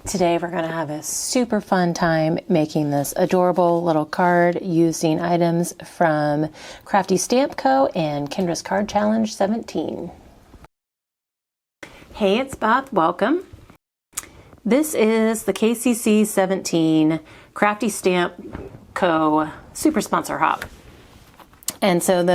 Today we're going to have a super fun time making this adorable little card using items from Crafty Stamp Co. and Kendra's Card Challenge 17. Hey, it's Beth. Welcome. This is the KCC 17 Crafty Stamp Co. Super Sponsor Hop. And so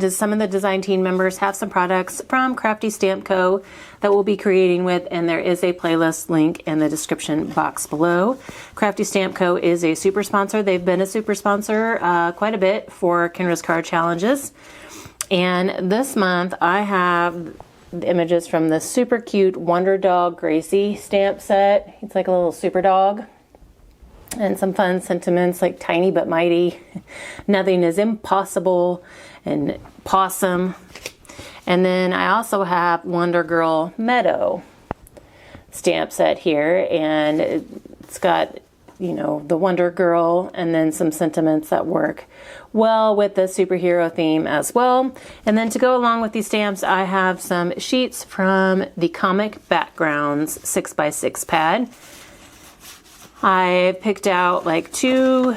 some of the design team members have some products from Crafty Stamp Co. that we'll be creating with, and there is a playlist link in the description box below. Crafty Stamp Co. is a super sponsor. They've been a super sponsor quite a bit for Kendra's Card Challenges. And this month I have the images from the super cute Wonder Dog Gracie stamp set. It's like a little super dog. And some fun sentiments like tiny but mighty, nothing is impossible, and possum. And then I also have Wonder Girl Meadow stamp set here, and it's got, you know, the Wonder Girl and then some sentiments that work well with the superhero theme as well. And then to go along with these stamps, I have some sheets from the Comic Backgrounds 6x6 pad. I picked out like two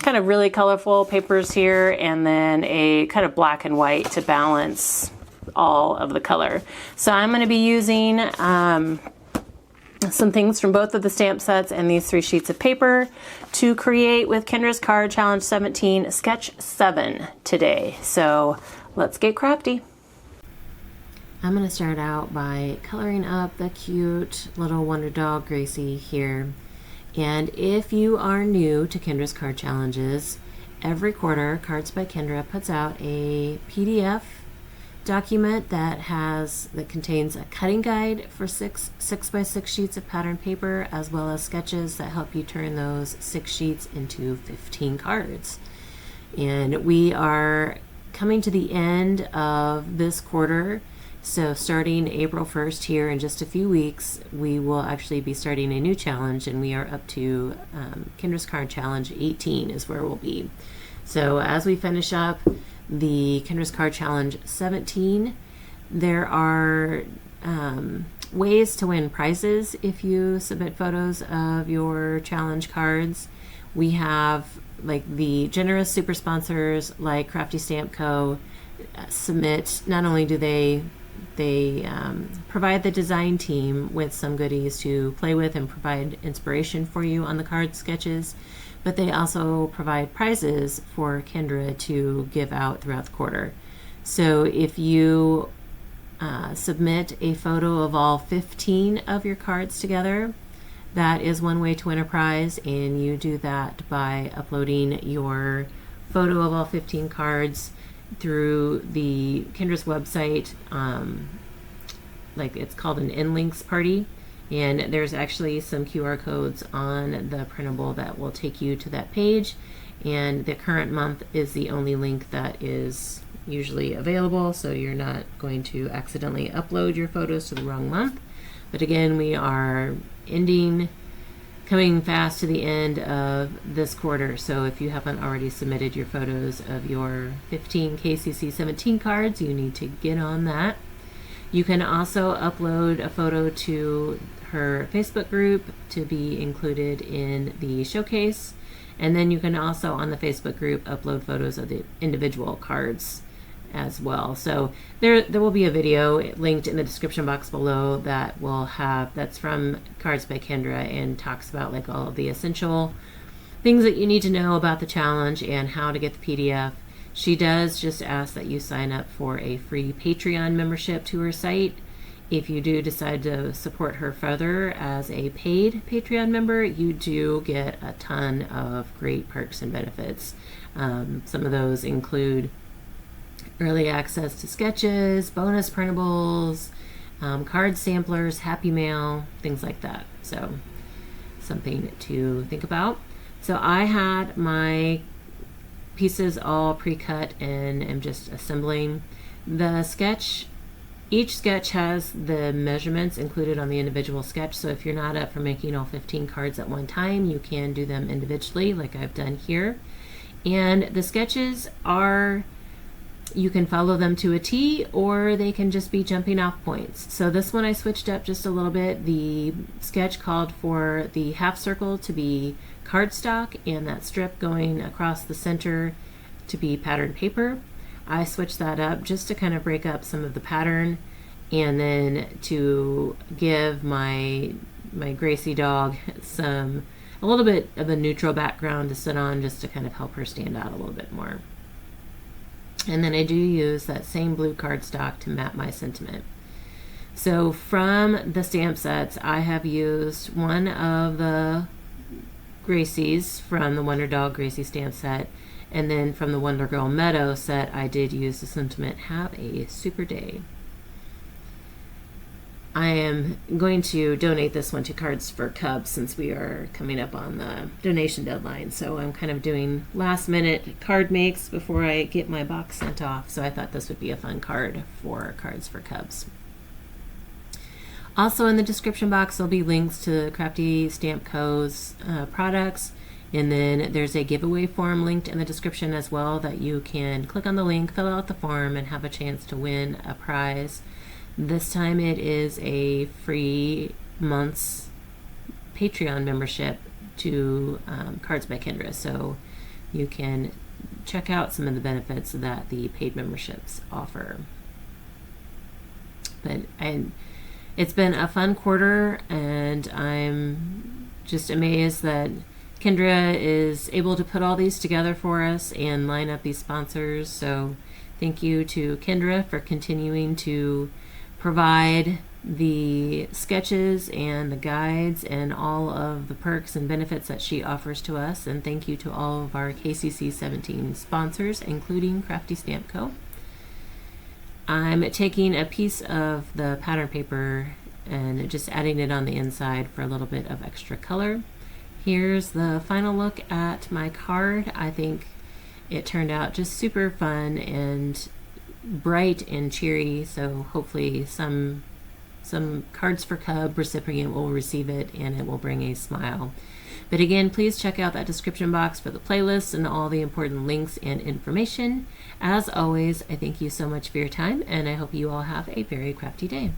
kind of really colorful papers here and then a kind of black and white to balance all of the color. So I'm going to be using some things from both of the stamp sets and these 3 sheets of paper to create with Kendra's Card Challenge 17 Sketch 7 today. So let's get crafty. I'm going to start out by coloring up the cute little Wonder Dog Gracie here. And if you are new to Kendra's Card Challenges, every quarter Cards by Kendra puts out a PDF document that contains a cutting guide for 6x6 sheets of pattern paper, as well as sketches that help you turn those 6 sheets into 15 cards. And we are coming to the end of this quarter. So starting April 1st here in just a few weeks, we will actually be starting a new challenge, and we are up to Kendra's Card Challenge 18 is where we'll be. So as we finish up the Kendra's Card Challenge 17, there are ways to win prizes if you submit photos of your challenge cards. We have like the generous super sponsors like Crafty Stamp Co. submit. Not only do they provide the design team with some goodies to play with and provide inspiration for you on the card sketches, but they also provide prizes for Kendra to give out throughout the quarter. So if you submit a photo of all 15 of your cards together, that is one way to win a prize, and you do that by uploading your photo of all 15 cards through the Kendra's website, like it's called an InLinkz party, and there's actually some QR codes on the printable that will take you to that page, and the current month is the only link that is usually available, so you're not going to accidentally upload your photos to the wrong month. But again, we are coming fast to the end of this quarter, so if you haven't already submitted your photos of your 15 KCC 17 cards, you need to get on that. You can also upload a photo to her Facebook group to be included in the showcase, and then you can also on the Facebook group upload photos of the individual cards as well. So there will be a video linked in the description box below that's from Cards by Kendra and talks about like all of the essential things that you need to know about the challenge and how to get the PDF. She does just ask that you sign up for a free Patreon membership to her site. If you do decide to support her further as a paid Patreon member, you do get a ton of great perks and benefits. Some of those include early access to sketches, bonus printables, card samplers, happy mail, things like that. So something to think about. So I had my pieces all pre-cut and am just assembling the sketch. Each sketch has the measurements included on the individual sketch, so if you're not up for making all 15 cards at one time, you can do them individually like I've done here. And the sketches are You can follow them to a T, or they can just be jumping off points. So this one I switched up just a little bit. The sketch called for the half circle to be cardstock and that strip going across the center to be patterned paper. I switched that up just to kind of break up some of the pattern, and then to give my Gracie dog a little bit of a neutral background to sit on, just to kind of help her stand out a little bit more. And then I do use that same blue cardstock to map my sentiment. So from the stamp sets, I have used one of the Gracies from the Wonder Dog Gracie stamp set, and then from the Wonder Girl Meadow set, I did use the sentiment, "Have a super day." I am going to donate this one to Cards for Cubs since we are coming up on the donation deadline. So I'm kind of doing last minute card makes before I get my box sent off. So I thought this would be a fun card for Cards for Cubs. Also in the description box, there'll be links to Crafty Stamp Co.'s products. And then there's a giveaway form linked in the description as well that you can click on the link, fill out the form, and have a chance to win a prize. This time it is a free month's Patreon membership to Cards by Kendra. So you can check out some of the benefits that the paid memberships offer. But it's been a fun quarter, and I'm just amazed that Kendra is able to put all these together for us and line up these sponsors. So thank you to Kendra for continuing to provide the sketches and the guides and all of the perks and benefits that she offers to us. And thank you to all of our KCC 17 sponsors, including Crafty Stamp Co. I'm taking a piece of the pattern paper and just adding it on the inside for a little bit of extra color. Here's the final look at my card. I think it turned out just super fun and bright and cheery, so hopefully some Cards for Cub recipient will receive it and it will bring a smile. But again, please check out that description box for the playlist and all the important links and information. As always, I thank you so much for your time, and I hope you all have a very crafty day.